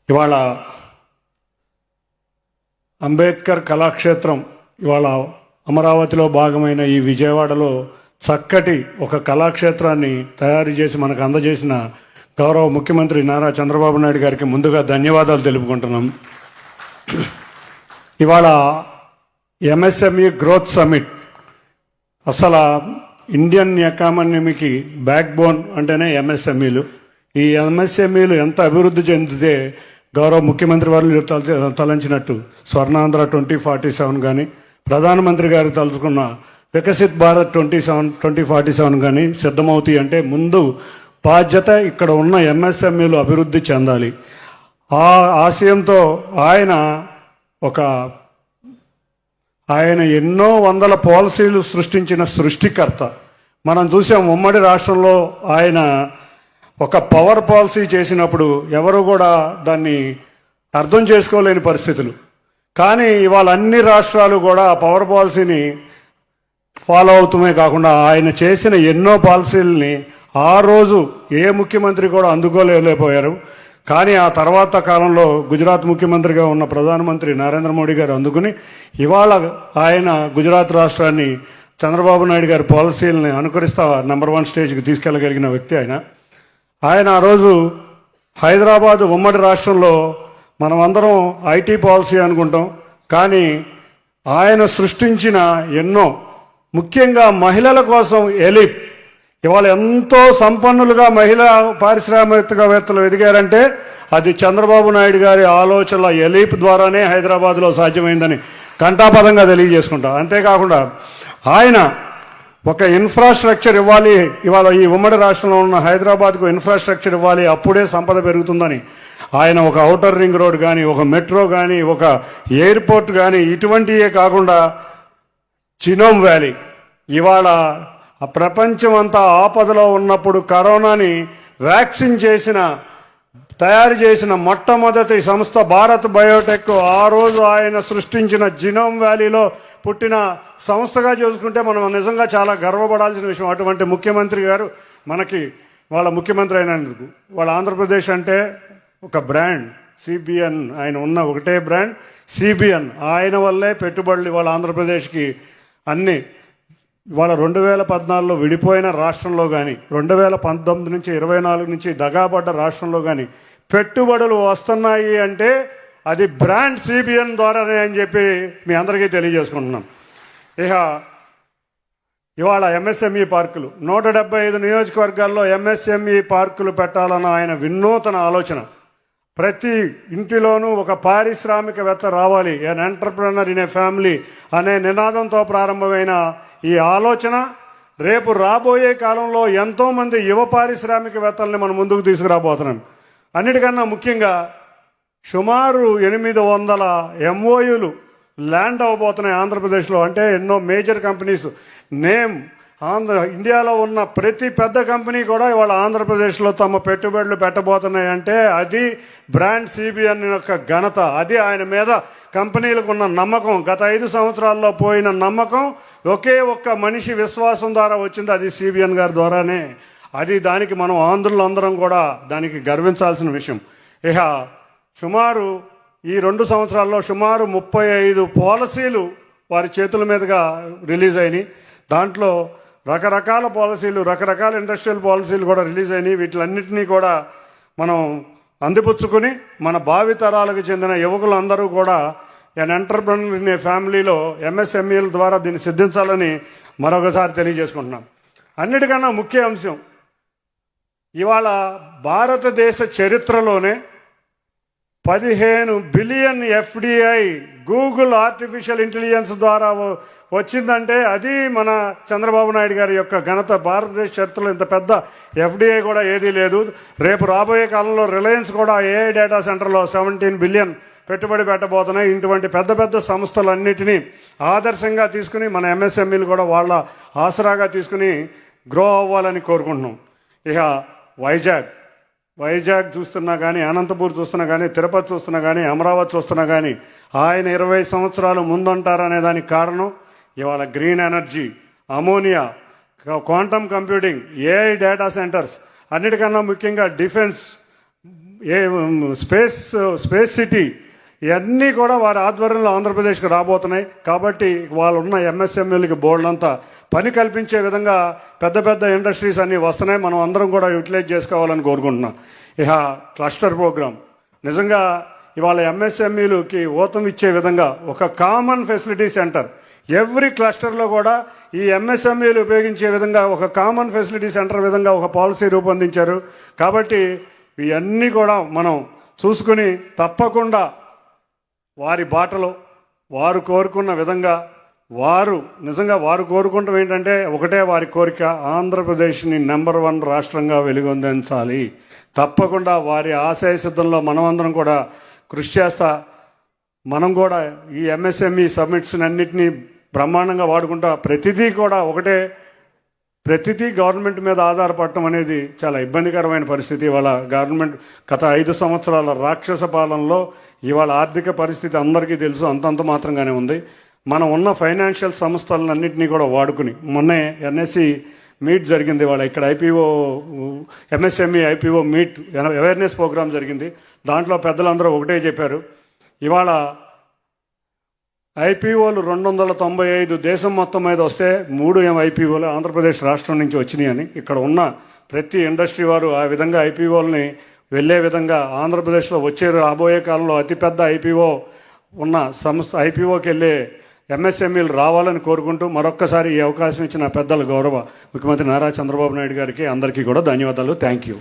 ఇవాళ అంబేద్కర్ కళాక్షేత్రం ఇవాళ అమరావతిలో భాగమైన ఈ విజయవాడలో చక్కటి ఒక కళాక్షేత్రాన్ని తయారు చేసి మనకు అందజేసిన గౌరవ ముఖ్యమంత్రి నారా చంద్రబాబు నాయుడు గారికి ముందుగా ధన్యవాదాలు తెలుపుకుంటున్నాం. ఇవాళ ఎంఎస్ఎంఈ గ్రోత్ సమిట్ అసలు ఇండియన్ ఎకానమీకి బ్యాక్ బోన్ అంటేనే ఎంఎస్ఎంఈలు. ఈ ఎంఎస్ఎంఈలు ఎంత అభివృద్ధి చెందితే గౌరవ ముఖ్యమంత్రి వారు తలంచినట్టు స్వర్ణాంధ్ర 2047 కానీ ప్రధానమంత్రి గారు తలుచుకున్న వికసిత్ భారత్ 2047 కానీ సిద్ధమవుతాయి. అంటే ముందు బాధ్యత ఇక్కడ ఉన్న ఎంఎస్ఎంఈలు అభివృద్ధి చెందాలి. ఆ ఆశయంతో ఆయన ఎన్నో వందల పాలసీలు సృష్టించిన సృష్టికర్త. మనం చూసాం ఉమ్మడి రాష్ట్రంలో ఆయన ఒక పవర్ పాలసీ చేసినప్పుడు ఎవరు కూడా దాన్ని అర్థం చేసుకోలేని పరిస్థితులు. కానీ ఇవాళ అన్ని రాష్ట్రాలు కూడా ఆ పవర్ పాలసీని ఫాలో అవుతూనే కాకుండా ఆయన చేసిన ఎన్నో పాలసీలని ఆ రోజు ఏ ముఖ్యమంత్రి కూడా అందుకోలేకపోయారు. కానీ ఆ తర్వాత కాలంలో గుజరాత్ ముఖ్యమంత్రిగా ఉన్న ప్రధానమంత్రి నరేంద్ర మోడీ గారు అందుకుని ఇవాళ ఆయన గుజరాత్ రాష్ట్రాన్ని చంద్రబాబు నాయుడు గారి పాలసీలని అనుకరిస్తా నెంబర్ 1 స్టేజ్కి తీసుకెళ్ళగలిగిన వ్యక్తి ఆయన ఆ రోజు హైదరాబాద్ ఉమ్మడి రాష్ట్రంలో మనమందరం ఐటీ పాలసీ అనుకుంటాం. కానీ ఆయన సృష్టించిన ఎన్నో ముఖ్యంగా మహిళల కోసం ఎలిప్ ఇవాళ ఎంతో సంపన్నులుగా మహిళా పారిశ్రామికవేత్తలు ఎదిగారంటే అది చంద్రబాబు నాయుడు గారి ఆలోచనల ఎలిప్ ద్వారానే హైదరాబాద్లో సాధ్యమైందని ఘంటాపథంగా తెలియజేసుకుంటాం. అంతేకాకుండా ఆయన ఒక ఇన్ఫ్రాస్ట్రక్చర్ ఇవ్వాలి, ఇవాళ ఈ ఉమ్మడి రాష్ట్రంలో ఉన్న హైదరాబాద్కు ఇన్ఫ్రాస్ట్రక్చర్ ఇవ్వాలి, అప్పుడే సంపద పెరుగుతుందని ఆయన ఒక ఔటర్ రింగ్ రోడ్ కానీ ఒక మెట్రో కానీ ఒక ఎయిర్పోర్ట్ కానీ ఇటువంటివే కాకుండా చినోమ్ వ్యాలీ ఇవాళ ప్రపంచం అంతా ఆపదలో ఉన్నప్పుడు కరోనాని వ్యాక్సిన్ తయారు చేసిన మొట్టమొదటి సంస్థ భారత్ బయోటెక్. ఆ రోజు ఆయన సృష్టించిన జినోమ్ వ్యాలీలో పుట్టిన సంస్థగా చూసుకుంటే మనం నిజంగా చాలా గర్వపడాల్సిన విషయం. అటువంటి ముఖ్యమంత్రి గారు మనకి వాళ్ళ ముఖ్యమంత్రి అయినందుకు వాళ్ళ ఆంధ్రప్రదేశ్ అంటే ఒక బ్రాండ్ సిబిఎన్, ఆయన ఉన్న ఒకటే బ్రాండ్ సిబిఎన్. ఆయన వల్లే పెట్టుబడులు ఇవాళ ఆంధ్రప్రదేశ్కి అన్ని ఇవాళ 2014లో విడిపోయిన రాష్ట్రంలో కానీ 2019 నుంచి 24 నుంచి దగాపడ్డ రాష్ట్రంలో కానీ పెట్టుబడులు వస్తున్నాయి అంటే అది బ్రాండ్ సిబిఎన్ ద్వారానే అని చెప్పి మీ అందరికీ తెలియజేసుకుంటున్నాం. ఇవాళ ఎంఎస్ఎంఈ పార్కులు 175 నియోజకవర్గాల్లో ఎంఎస్ఎంఈ పార్కులు పెట్టాలన్న ఆయన వినూతన ఆలోచన. ప్రతి ఇంటిలోనూ ఒక పారిశ్రామికవేత్త రావాలి, ఎన్ ఎంటర్ప్రెనర్ ఇన్ ఏ ఫ్యామిలీ అనే నినాదంతో ప్రారంభమైన ఈ ఆలోచన రేపు రాబోయే కాలంలో ఎంతోమంది యువ పారిశ్రామికవేత్తల్ని మనం ముందుకు తీసుకురాబోతున్నాం. అన్నిటికన్నా ముఖ్యంగా సుమారు 800 ఎంఓయూలు ల్యాండ్ అవ్వబోతున్నాయి ఆంధ్రప్రదేశ్లో. అంటే ఎన్నో మేజర్ కంపెనీస్ ఇండియాలో ఉన్న ప్రతి పెద్ద కంపెనీ కూడా ఇవాళ ఆంధ్రప్రదేశ్లో తమ పెట్టుబడులు పెట్టబోతున్నాయి. అంటే అది బ్రాండ్ సిబిఎన్ యొక్క ఘనత, అది ఆయన మీద కంపెనీలకు ఉన్న నమ్మకం. గత 5 సంవత్సరాల్లో పోయిన నమ్మకం ఒకే ఒక్క మనిషి విశ్వాసం ద్వారా వచ్చింది, అది సిబిఎన్ గారి ద్వారానే. అది దానికి మనం ఆంధ్రులందరం కూడా దానికి గర్వించాల్సిన విషయం. సుమారు ఈ 2 సంవత్సరాల్లో సుమారు 35 పాలసీలు వారి చేతుల మీదుగా రిలీజ్ అయినాయి. దాంట్లో రకరకాల పాలసీలు, రకరకాల ఇండస్ట్రియల్ పాలసీలు కూడా రిలీజ్ అయినాయి. వీటిలన్నింటినీ కూడా మనం అందిపుచ్చుకుని మన భావితరాలకు చెందిన యువకులందరూ కూడా ఎన్ ఎంటర్ప్రెనర్ ఇన్ ఏ ఫ్యామిలీలో ఎంఎస్ఎంఈల ద్వారా దీన్ని సిద్ధించాలని మరొకసారి తెలియజేసుకుంటున్నాం. అన్నిటికన్నా ముఖ్య అంశం ఇవాళ భారతదేశ చరిత్రలోనే 15 billion FDI Google artificial intelligence ద్వారా వచ్చిందంటే అది మన చంద్రబాబు నాయుడు గారి యొక్క ఘనత. భారతదేశ చరిత్రలో ఇంత పెద్ద ఎఫ్డిఐ కూడా ఏదీ లేదు. రేపు రాబోయే కాలంలో రిలయన్స్ కూడా ఏఐ డేటా సెంటర్లో 17 బిలియన్ పెట్టుబడి పెట్టబోతున్నాయి. ఇటువంటి పెద్ద పెద్ద సంస్థలన్నిటినీ ఆదర్శంగా తీసుకుని మన ఎంఎస్ఎంఈలు కూడా వాళ్ళ ఆసరాగా తీసుకుని గ్రో అవ్వాలని కోరుకుంటున్నాం. వైజాగ్ చూస్తున్నా కానీ, అనంతపూర్ చూస్తున్నా కానీ, తిరుపతి చూస్తున్నా కానీ, అమరావతి చూస్తున్నా కానీ ఆయన 20 సంవత్సరాలు ముందుంటారనే దానికి కారణం ఇవాళ green energy, ammonia, quantum computing, AI data centres, అన్నిటికన్నా ముఖ్యంగా డిఫెన్స్ ఏ స్పేస్ సిటీ ఇవన్నీ కూడా వారి ఆధ్వర్యంలో ఆంధ్రప్రదేశ్కి రాబోతున్నాయి. కాబట్టి వాళ్ళు ఉన్న ఎంఎస్ఎంఈలకి బోర్డులంతా పని కల్పించే విధంగా పెద్ద పెద్ద ఇండస్ట్రీస్ అన్నీ వస్తున్నాయి. మనం అందరం కూడా యూటిలైజ్ చేసుకోవాలని కోరుకుంటున్నాం. ఇక క్లస్టర్ ప్రోగ్రామ్ నిజంగా ఇవాళ ఎంఎస్ఎంఈలకి ఊతం ఇచ్చే విధంగా ఒక కామన్ ఫెసిలిటీ సెంటర్ ఎవ్రీ క్లస్టర్లో కూడా ఈ ఎంఎస్ఎంఈలు ఉపయోగించే విధంగా ఒక కామన్ ఫెసిలిటీ సెంటర్ విధంగా ఒక పాలసీ రూపొందించారు. కాబట్టి ఇవన్నీ కూడా మనం చూసుకుని తప్పకుండా వారి బాటలో వారు కోరుకున్న విధంగా నిజంగా వారు కోరుకుంటాం ఏంటంటే ఒకటే వారి కోరిక, ఆంధ్రప్రదేశ్ని నెంబర్ 1 రాష్ట్రంగా వెలుగొందించాలి. తప్పకుండా వారి ఆశయ సిద్ధంలో మనమందరం కూడా కృషి చేస్తా మనం కూడా ఈ ఎంఎస్ఎంఈ సమ్మిట్స్ అన్నింటినీ బ్రహ్మాండంగా వాడుకుంటా ప్రతిదీ కూడా ప్రతిదీ గవర్నమెంట్ మీద ఆధారపడటం అనేది చాలా ఇబ్బందికరమైన పరిస్థితి. ఇవాళ గవర్నమెంట్ గత 5 సంవత్సరాల రాక్షస పాలనలో ఇవాళ ఆర్థిక పరిస్థితి అందరికీ తెలుసు, అంతంత మాత్రంగానే ఉంది. మనం ఉన్న ఫైనాన్షియల్ సంస్థలన్నింటినీ కూడా వాడుకుని మొన్నే ఎన్ఎస్సి మీట్ జరిగింది. ఇవాళ ఇక్కడ IPO MSME IPO meet awareness programme జరిగింది. దాంట్లో పెద్దలందరూ ఒకటే చెప్పారు, ఇవాళ ఐపీఓలు 295 దేశం మొత్తం మీద వస్తే 3 ఐపీఓలు ఆంధ్రప్రదేశ్ రాష్ట్రం నుంచి వచ్చినాయని. ఇక్కడ ఉన్న ప్రతి ఇండస్ట్రీ వారు ఆ విధంగా ఐపీఓల్ని వెళ్ళే విధంగా ఆంధ్రప్రదేశ్లో వచ్చే రాబోయే కాలంలో అతిపెద్ద ఐపీఓ ఉన్న సంస్థ ఐపీఓకి వెళ్ళే ఎంఎస్ఎంఈలు రావాలని కోరుకుంటూ మరొక్కసారి ఈ అవకాశం ఇచ్చిన పెద్దల గౌరవ ముఖ్యమంత్రి నారా చంద్రబాబు నాయుడు గారికి అందరికీ కూడా ధన్యవాదాలు. Thank you.